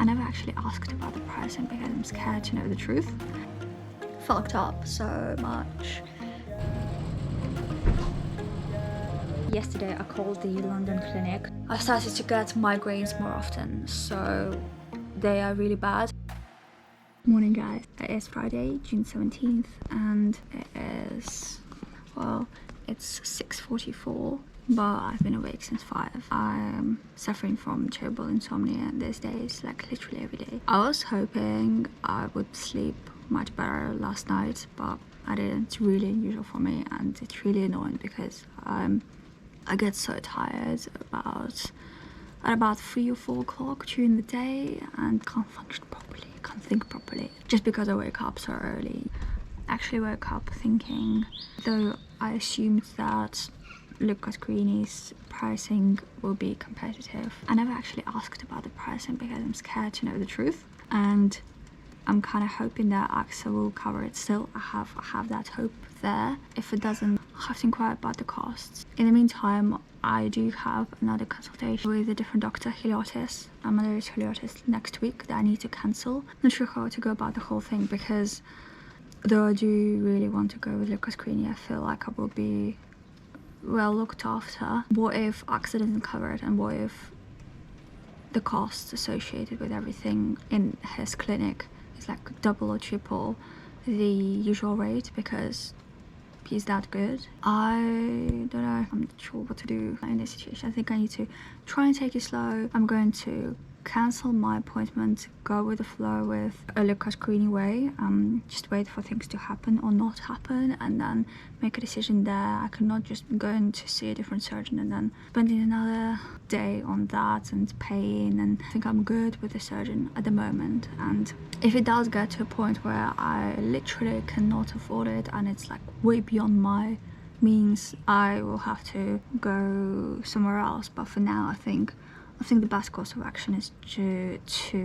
I never actually asked about the pricing because I'm scared to know the truth. Fucked up so much. Yesterday I called the London clinic. I started to get migraines more often, so they are really bad. Morning guys, it is Friday, June 17th, and it is, well, it's 6:44, but I've been awake since 5. I'm suffering from terrible insomnia these days, like literally every day. I was hoping I would sleep much better last night, but I didn't. It's really unusual for me, and it's really annoying because I get so tired at about 3 or 4 o'clock during the day and can't function properly, can't think properly, just because I wake up so early. I actually woke up thinking, though I assumed that Lucas Greeni's pricing will be competitive. I never actually asked about the pricing because I'm scared to know the truth, and I'm kind of hoping that AXA will cover it still. I have that hope there. If it doesn't, I have to inquire about the costs. In the meantime, I do have another consultation with a different doctor, Heliotis. I'm under Heliotis next week that I need to cancel. Not sure how to go about the whole thing because though I do really want to go with Lucas Greeny, I feel like I will be well looked after. What if AXA doesn't cover it, and what if the costs associated with everything in his clinic is like double or triple the usual rate because he's that good? I don't know. I'm not sure what to do in this situation. I think I need to try and take it slow. I'm going to cancel my appointment, go with the flow with a Lucas Greeny way, just wait for things to happen or not happen, and then make a decision there. I cannot just go in to see a different surgeon and then spending another day on that and paying, and I think I'm good with the surgeon at the moment. And if it does get to a point where I literally cannot afford it and it's like way beyond my means, I will have to go somewhere else. But for now, I think the best course of action is to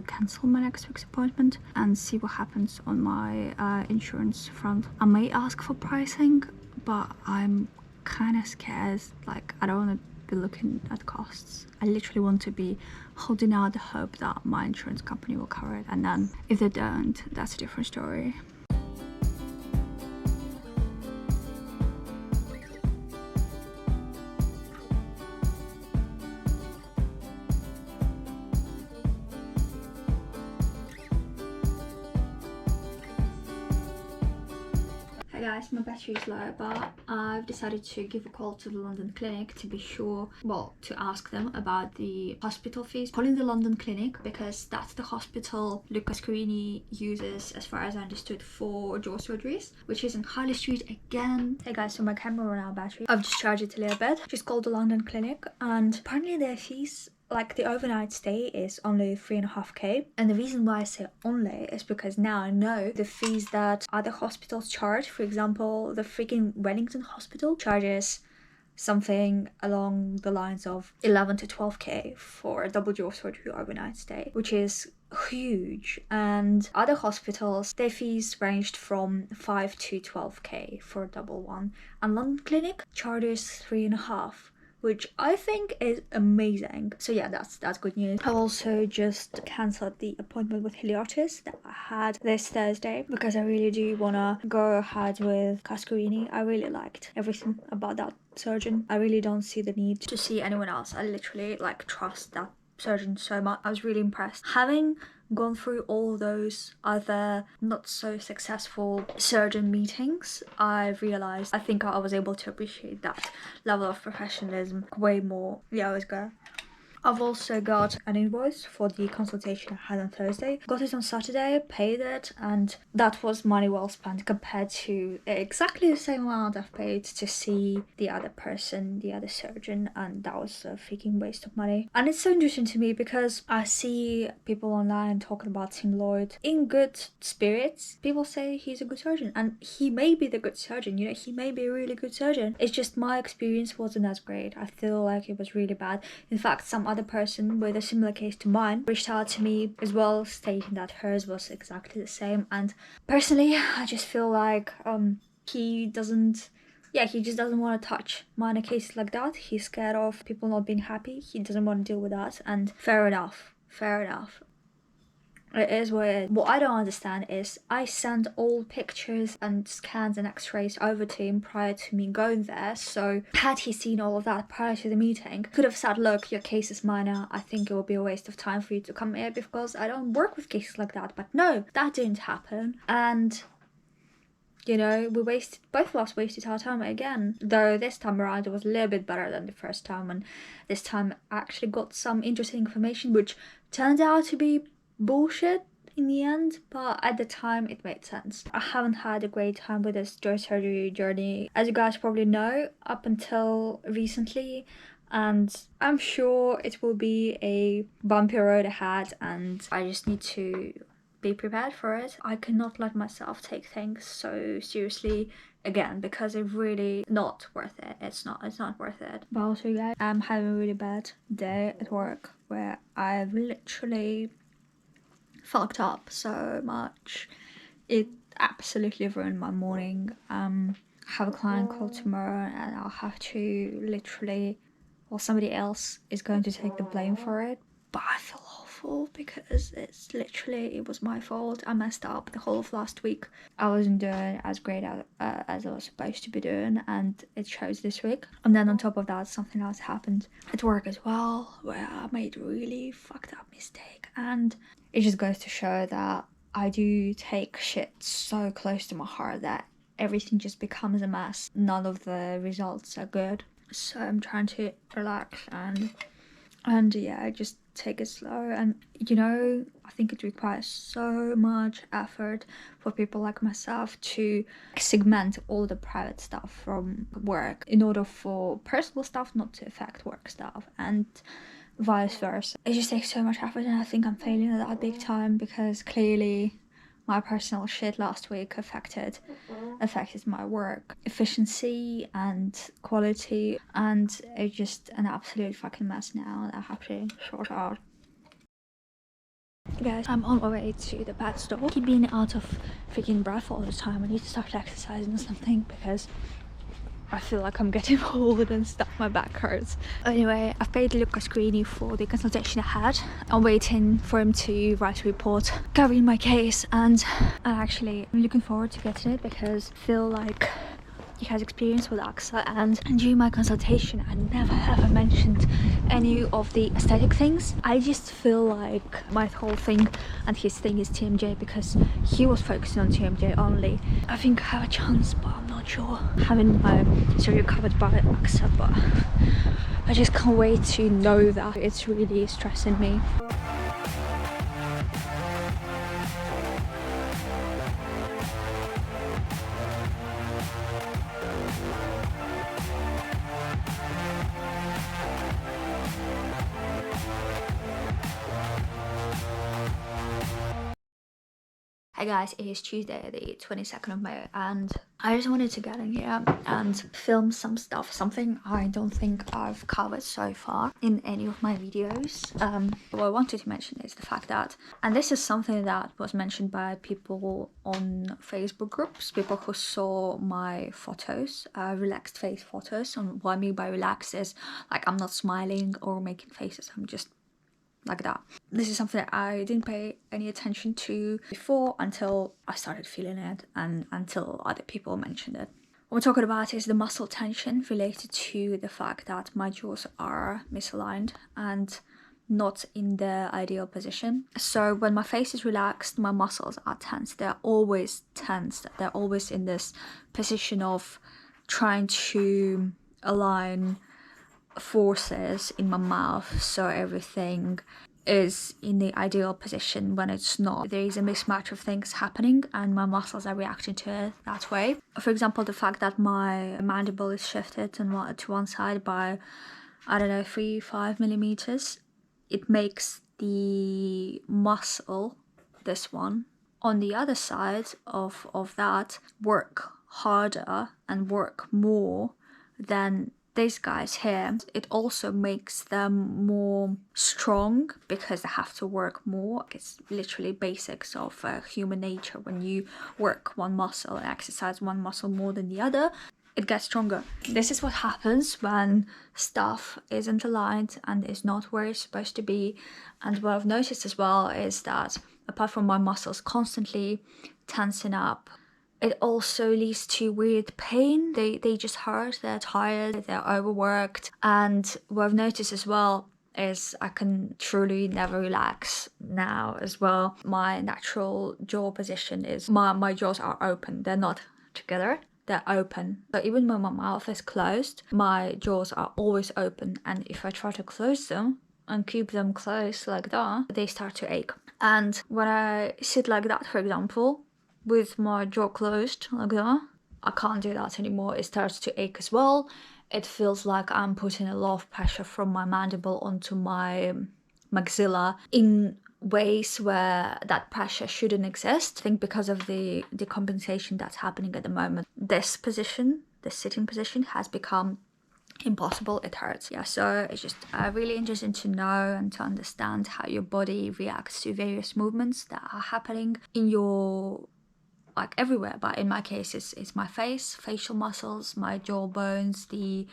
cancel my next week's appointment and see what happens on my insurance front. I may ask for pricing, but I'm kind of scared. Like, I don't want to be looking at costs. I literally want to be holding out the hope that my insurance company will cover it, and then if they don't, that's a different story. Hi guys, my battery is low, but I've decided to give a call to the London clinic to be sure, well, to ask them about the hospital fees. Calling the London clinic because that's the hospital Lucas Greeny uses, as far as I understood, for jaw surgeries, which is in Harley Street again. Hey guys, so my camera ran out of battery. I've just charged it a little bit. Just called the London clinic, and apparently their fees, like the overnight stay, is only 3.5k, and the reason why I say only is because now I know the fees that other hospitals charge. For example, the freaking Wellington Hospital charges something along the lines of 11 to 12k for a double jaw surgery overnight stay, which is huge. And other hospitals, their fees ranged from 5 to 12k for a double one, and London clinic charges 3.5, which I think is amazing. So yeah, that's good news. I've also just cancelled the appointment with Heliotis that I had this Thursday because I really do wanna go ahead with Cascarini. I really liked everything about that surgeon. I really don't see the need to see anyone else. I literally like trust that surgeon so much. I was really impressed. Having gone through all those other not so successful surgeon meetings, I've realized I think I was able to appreciate that level of professionalism way more. Yeah, I was good. I've also got an invoice for the consultation I had on Thursday. Got it on Saturday, paid it, and that was money well spent compared to exactly the same amount I've paid to see the other person, the other surgeon, and that was a freaking waste of money. And it's so interesting to me because I see people online talking about Tim Lloyd in good spirits. People say he's a good surgeon, and he may be the good surgeon, you know, he may be a really good surgeon. It's just my experience wasn't as great. I feel like it was really bad. In fact, some other person with a similar case to mine reached out to me as well, stating that hers was exactly the same. And personally, I just feel like he just doesn't want to touch minor cases like that. He's scared of people not being happy. He doesn't want to deal with that, and fair enough. It is what it is. What I don't understand is I sent all pictures and scans and x-rays over to him prior to me going there. So had he seen all of that prior to the meeting, could have said, look, your case is minor. I think it will be a waste of time for you to come here because I don't work with cases like that. But no, that didn't happen. And you know, both of us wasted our time again. Though this time around it was a little bit better than the first time, and this time I actually got some interesting information which turned out to be bullshit in the end, but at the time it made sense. I haven't had a great time with this jaw surgery journey, as you guys probably know, up until recently, and I'm sure it will be a bumpy road ahead, and I just need to be prepared for it. I cannot let myself take things so seriously again because it's really not worth it. It's not worth it. But also, guys, I'm having a really bad day at work where I've literally fucked up so much. It absolutely ruined my morning. I have a client call tomorrow and I'll have to literally, well, somebody else is going to take the blame for it. But I feel awful because it was my fault. I messed up the whole of last week. I wasn't doing as great as I was supposed to be doing, and it shows this week. And then on top of that, something else happened at work as well, where I made a really fucked up mistake. And it just goes to show that I do take shit so close to my heart that everything just becomes a mess. None of the results are good. So I'm trying to relax and yeah, just take it slow. And you know, I think it requires so much effort for people like myself to segment all the private stuff from work in order for personal stuff not to affect work stuff, and vice versa. It just takes so much effort, and I think I'm failing at that big time because clearly my personal shit last week affected my work efficiency and quality, and it's just an absolute fucking mess now that I have to sort out. Guys, I'm on my way to the pet store. I keep being out of freaking breath all the time. I need to start exercising or something because I feel like I'm getting old and stuff, my back hurts. Anyway, I've paid Lucas Greeny for the consultation I had. I'm waiting for him to write a report covering my case, and actually I'm looking forward to getting it because I feel like he has experience with AXA, and during my consultation I never ever mentioned any of the aesthetic things. I just feel like my whole thing and his thing is TMJ because he was focusing on TMJ only. I think I have a chance, but I'm not sure. Having my surgery covered by AXA, but I just can't wait to know that. It's really stressing me. Hey guys, it is Tuesday the 22nd of May, and I just wanted to get in here and film some stuff, something I don't think I've covered so far in any of my videos. What I wanted to mention is the fact that, and this is something that was mentioned by people on Facebook groups, people who saw my photos, relaxed face photos, and what I mean by relaxed is like I'm not smiling or making faces, I'm just like that. This is something that I didn't pay any attention to before until I started feeling it and until other people mentioned it. What we're talking about is the muscle tension related to the fact that my jaws are misaligned and not in the ideal position. So when my face is relaxed, my muscles are tense. They're always tensed. They're always in this position of trying to align forces in my mouth so everything is in the ideal position when it's not. There is a mismatch of things happening and my muscles are reacting to it that way. For example, the fact that my mandible is shifted to one side by, I don't know, 3-5 millimeters, it makes the muscle, this one, on the other side of that work harder and work more than these guys here. It also makes them more strong because they have to work more. It's literally basics of human nature. When you work one muscle and exercise one muscle more than the other, it gets stronger. This is what happens when stuff isn't aligned and is not where it's supposed to be. And what I've noticed as well is that apart from my muscles constantly tensing up, it also leads to weird pain. They just hurt, they're tired, they're overworked. And what I've noticed as well is I can truly never relax now as well. My natural jaw position is my jaws are open, they're not together, they're open. So even when my mouth is closed, my jaws are always open, and if I try to close them and keep them closed like that, they start to ache. And when I sit like that, for example, with my jaw closed like that, I can't do that anymore. It starts to ache as well. It feels like I'm putting a lot of pressure from my mandible onto my maxilla in ways where that pressure shouldn't exist. I think because of the decompensation that's happening at the moment, this position, the sitting position, has become impossible. It hurts. Yeah, so it's just really interesting to know and to understand how your body reacts to various movements that are happening in your, like, everywhere, but in my case it's my face, facial muscles, my jaw bones, the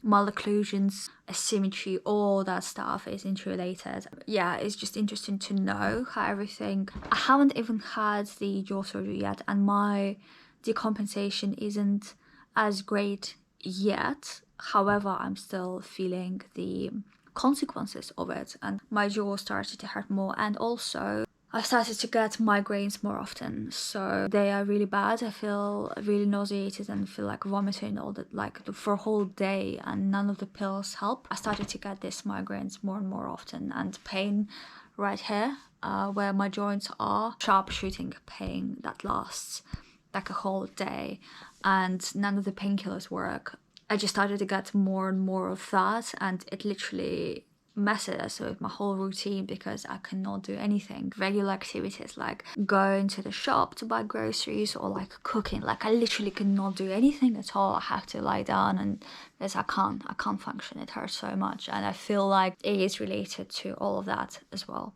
malocclusions, asymmetry, all that stuff is interrelated. Yeah, it's just interesting to know how everything. I haven't even had the jaw surgery yet, and my decompensation isn't as great yet. However, I'm still feeling the consequences of it, and my jaw started to hurt more, and also I started to get migraines more often, so they are really bad. I feel really nauseated and feel like vomiting all the, for a whole day, and none of the pills help. I started to get these migraines more and more often, and pain right here, where my joints are, sharp shooting pain that lasts like a whole day, and none of the painkillers work. I just started to get more and more of that, and it literally messes with my whole routine because I cannot do anything. Regular activities like going to the shop to buy groceries or like cooking, like I literally cannot do anything at all. I have to lie down, and this I can't function. It hurts so much, and I feel like it is related to all of that as well.